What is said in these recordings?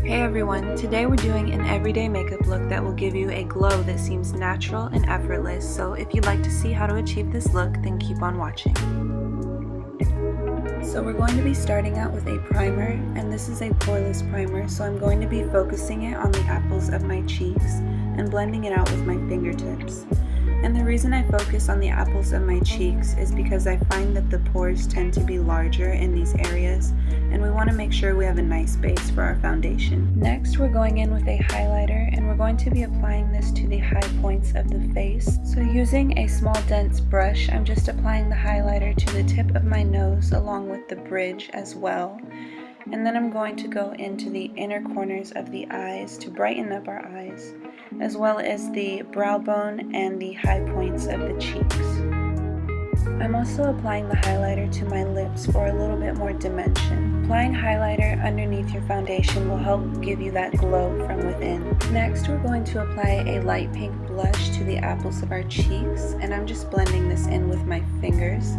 Hey everyone, today we're doing an everyday makeup look that will give you a glow that seems natural and effortless, so if you'd like to see how to achieve this look, then keep on watching. So we're going to be starting out with a primer, and this is a poreless primer, so I'm going to be focusing it on the apples of my cheeks and blending it out with my fingertips. And the reason I focus on the apples of my cheeks is because I find that the pores tend to be larger in these areas, and we want to make sure we have a nice base for our foundation. Next, we're going in with a highlighter, and we're going to be applying this to the high points of the face. So using a small dense brush, I'm just applying the highlighter to the tip of my nose along with the bridge as well. And then I'm going to go into the inner corners of the eyes to brighten up our eyes, as well as the brow bone and the high points of the cheeks. I'm also applying the highlighter to my lips for a little bit more dimension. Applying highlighter underneath your foundation will help give you that glow from within. Next, we're going to apply a light pink blush to the apples of our cheeks, and I'm just blending this in with my fingers.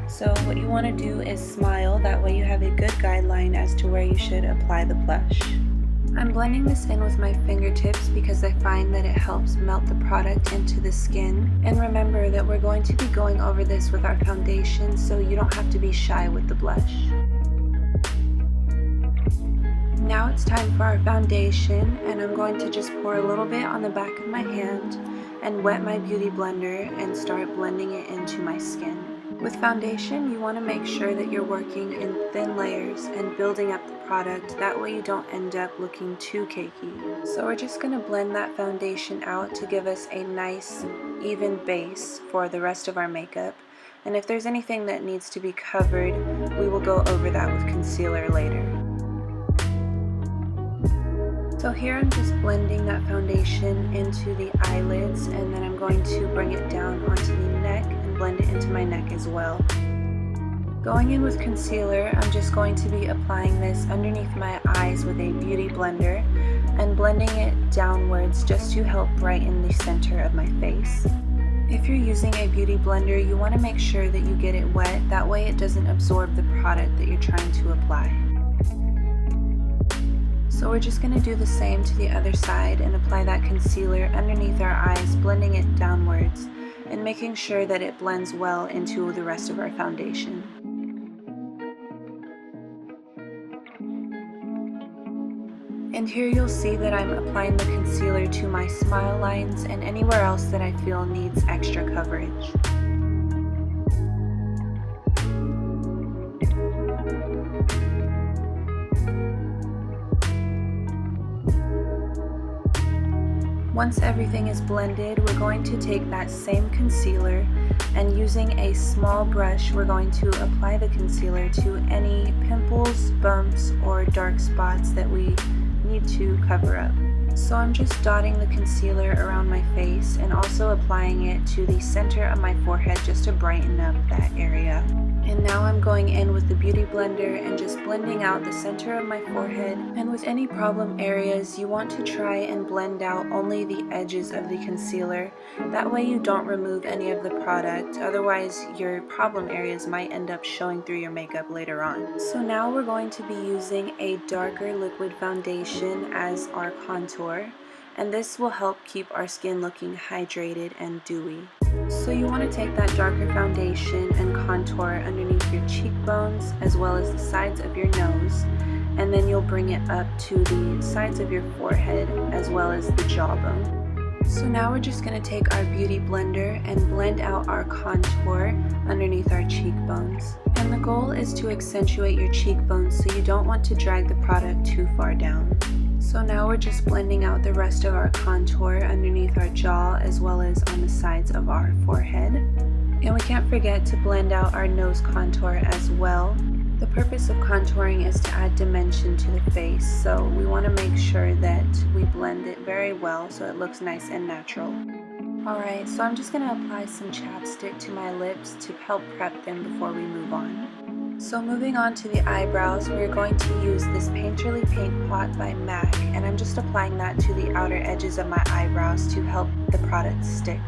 So what you want to do is smile, that way you have a good guideline as to where you should apply the blush. I'm blending this in with my fingertips because I find that it helps melt the product into the skin. And remember that we're going to be going over this with our foundation, so you don't have to be shy with the blush. Now it's time for our foundation, and I'm going to just pour a little bit on the back of my hand and wet my beauty blender and start blending it into my skin. With foundation, you want to make sure that you're working in thin layers and building up the product, that way you don't end up looking too cakey. So we're just going to blend that foundation out to give us a nice, even base for the rest of our makeup. And if there's anything that needs to be covered, we will go over that with concealer later. So here I'm just blending that foundation into the eyelids, and then I'm going to bring it down onto the neck and blend it into my neck as well. Going in with concealer, I'm just going to be applying this underneath my eyes with a beauty blender and blending it downwards just to help brighten the center of my face. If you're using a beauty blender, you want to make sure that you get it wet, that way it doesn't absorb the product that you're trying to apply. So we're just going to do the same to the other side and apply that concealer underneath our eyes, blending it downwards and making sure that it blends well into the rest of our foundation. And here you'll see that I'm applying the concealer to my smile lines and anywhere else that I feel needs extra coverage. Once everything is blended, we're going to take that same concealer and using a small brush, we're going to apply the concealer to any pimples, bumps, or dark spots that we need to cover up. So I'm just dotting the concealer around my face and also applying it to the center of my forehead just to brighten up that area. And now I'm going in with the beauty blender and just blending out the center of my forehead. And with any problem areas, you want to try and blend out only the edges of the concealer. That way you don't remove any of the product, otherwise your problem areas might end up showing through your makeup later on. So now we're going to be using a darker liquid foundation as our contour, and this will help keep our skin looking hydrated and dewy. So you want to take that darker foundation and contour underneath your cheekbones as well as the sides of your nose, and then you'll bring it up to the sides of your forehead as well as the jawbone. So now we're just going to take our beauty blender and blend out our contour underneath our cheekbones. And the goal is to accentuate your cheekbones, so you don't want to drag the product too far down. So now we're just blending out the rest of our contour underneath our jaw as well as on the sides of our forehead. And we can't forget to blend out our nose contour as well. The purpose of contouring is to add dimension to the face, so we want to make sure that we blend it very well so it looks nice and natural. Alright, so I'm just going to apply some chapstick to my lips to help prep them before we move on. So moving on to the eyebrows, we're going to use this Painterly Paint Pot by MAC, and I'm just applying that to the outer edges of my eyebrows to help the product stick.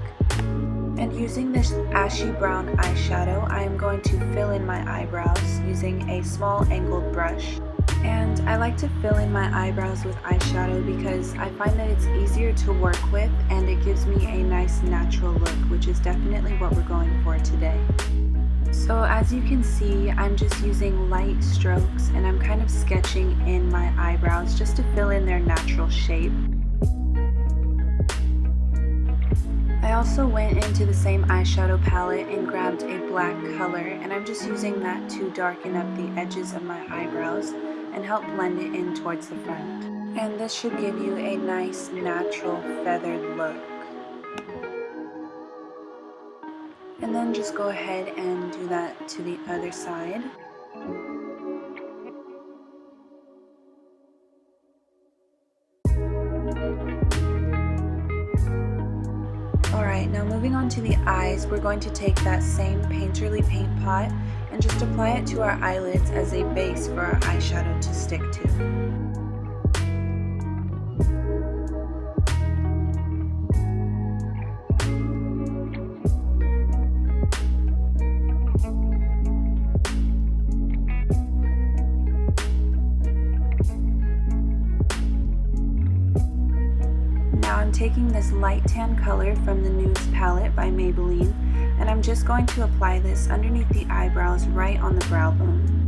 And using this ashy brown eyeshadow, I am going to fill in my eyebrows using a small angled brush. And I like to fill in my eyebrows with eyeshadow because I find that it's easier to work with and it gives me a nice natural look, which is definitely what we're going for today. So as you can see, I'm just using light strokes and I'm kind of sketching in my eyebrows just to fill in their natural shape. I also went into the same eyeshadow palette and grabbed a black color, and I'm just using that to darken up the edges of my eyebrows and help blend it in towards the front. And this should give you a nice natural feathered look. And then just go ahead and do that to the other side. Alright, now moving on to the eyes, we're going to take that same painterly paint pot and just apply it to our eyelids as a base for our eyeshadow to stick to. Now I'm taking this light tan color from the Nudes palette by Maybelline, and I'm just going to apply this underneath the eyebrows right on the brow bone.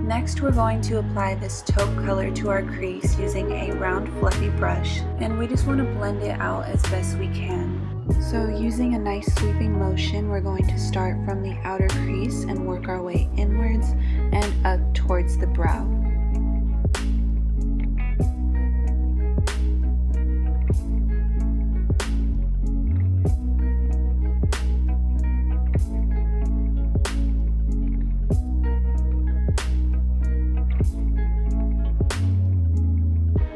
Next, we're going to apply this taupe color to our crease using a round fluffy brush, and we just want to blend it out as best we can. So using a nice sweeping motion, we're going to start from the outer crease and work our way inwards and up towards the brow.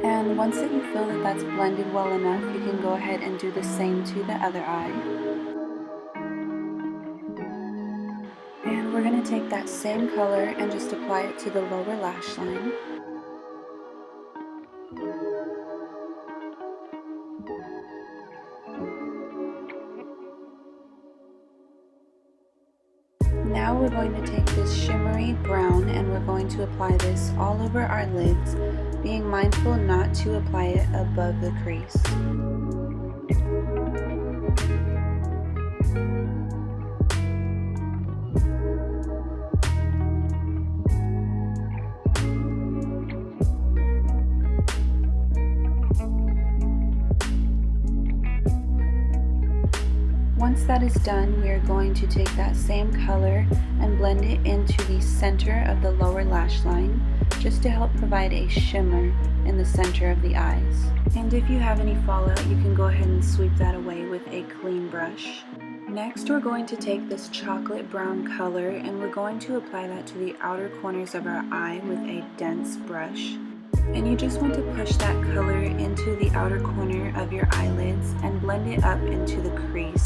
And once that you feel that that's blended well enough, you can go ahead and do the same to the other eye. And we're going to take that same color and just apply it to the lower lash line. Now we're going to take this shimmery brown and we're going to apply this all over our lids, being mindful not to apply it above the crease. Once that is done, we are going to take that same color and blend it into the center of the lower lash line, just to help provide a shimmer in the center of the eyes. And if you have any fallout, you can go ahead and sweep that away with a clean brush. Next, we're going to take this chocolate brown color and we're going to apply that to the outer corners of our eye with a dense brush. And you just want to push that color into the outer corner of your eyelids and blend it up into the crease.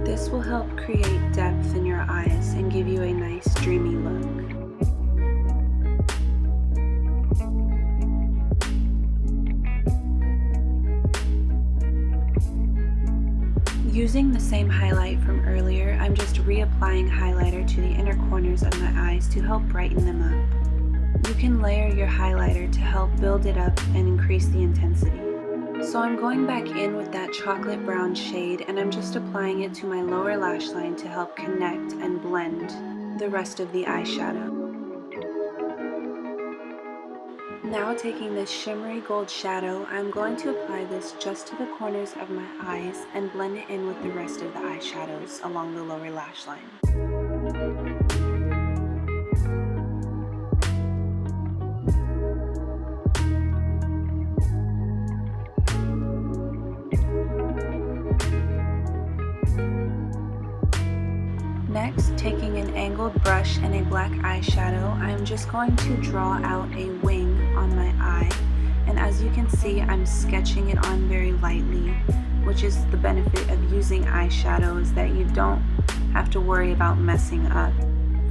This will help create depth in your eyes and give you a nice dreamy look. Using the same highlight from earlier, I'm just reapplying highlighter to the inner corners of my eyes to help brighten them up. You can layer your highlighter to help build it up and increase the intensity. So I'm going back in with that chocolate brown shade and I'm just applying it to my lower lash line to help connect and blend the rest of the eyeshadow. Now taking this shimmery gold shadow, I'm going to apply this just to the corners of my eyes and blend it in with the rest of the eyeshadows along the lower lash line. Next, taking an angled brush and a black eyeshadow, I'm just going to draw out a wing on my eye And as you can see, I'm sketching it on very lightly, which is the benefit of using eyeshadow, is that you don't have to worry about messing up.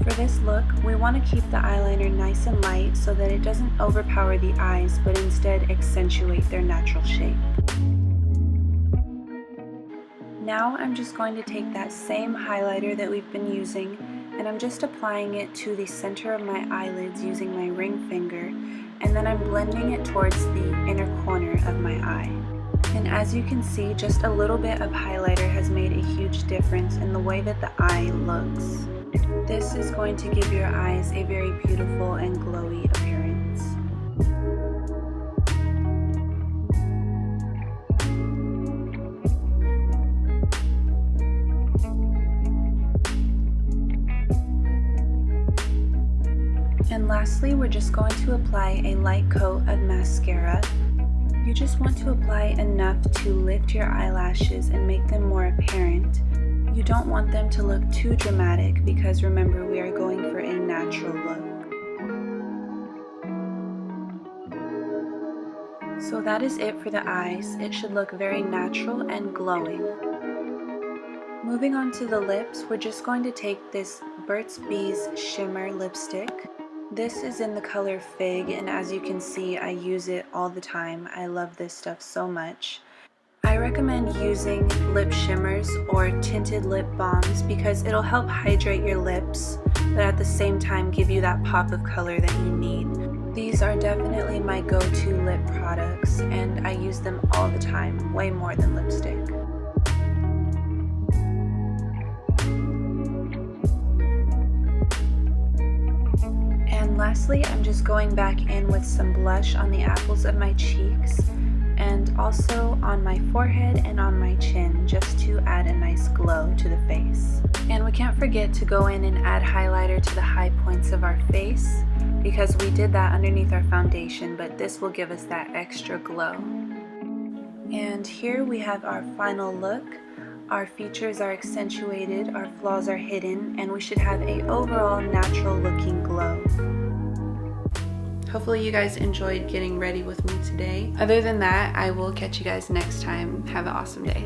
For this look, we want to keep the eyeliner nice and light so that it doesn't overpower the eyes, but instead accentuate their natural shape. Now I'm just going to take that same highlighter that we've been using, and I'm just applying it to the center of my eyelids using my ring finger, and then I'm blending it towards the inner corner of my eye. And as you can see, just a little bit of highlighter has made a huge difference in the way that the eye looks. This is going to give your eyes a very beautiful and glowy appearance. And lastly, we're just going to apply a light coat of mascara. You just want to apply enough to lift your eyelashes and make them more apparent. You don't want them to look too dramatic because remember, we are going for a natural look. So that is it for the eyes. It should look very natural and glowing. Moving on to the lips, we're just going to take this Burt's Bees Shimmer Lipstick. This is in the color Fig, and as you can see, I use it all the time. I love this stuff so much. I recommend using lip shimmers or tinted lip balms because it'll help hydrate your lips, but at the same time give you that pop of color that you need. These are definitely my go-to lip products, and I use them all the time, way more than lipstick. And lastly, I'm just going back in with some blush on the apples of my cheeks and also on my forehead and on my chin, just to add a nice glow to the face. And we can't forget to go in and add highlighter to the high points of our face because we did that underneath our foundation, but this will give us that extra glow. And here we have our final look. Our features are accentuated, our flaws are hidden, and we should have an overall natural looking glow. Hopefully you guys enjoyed getting ready with me today. Other than that, I will catch you guys next time. Have an awesome day.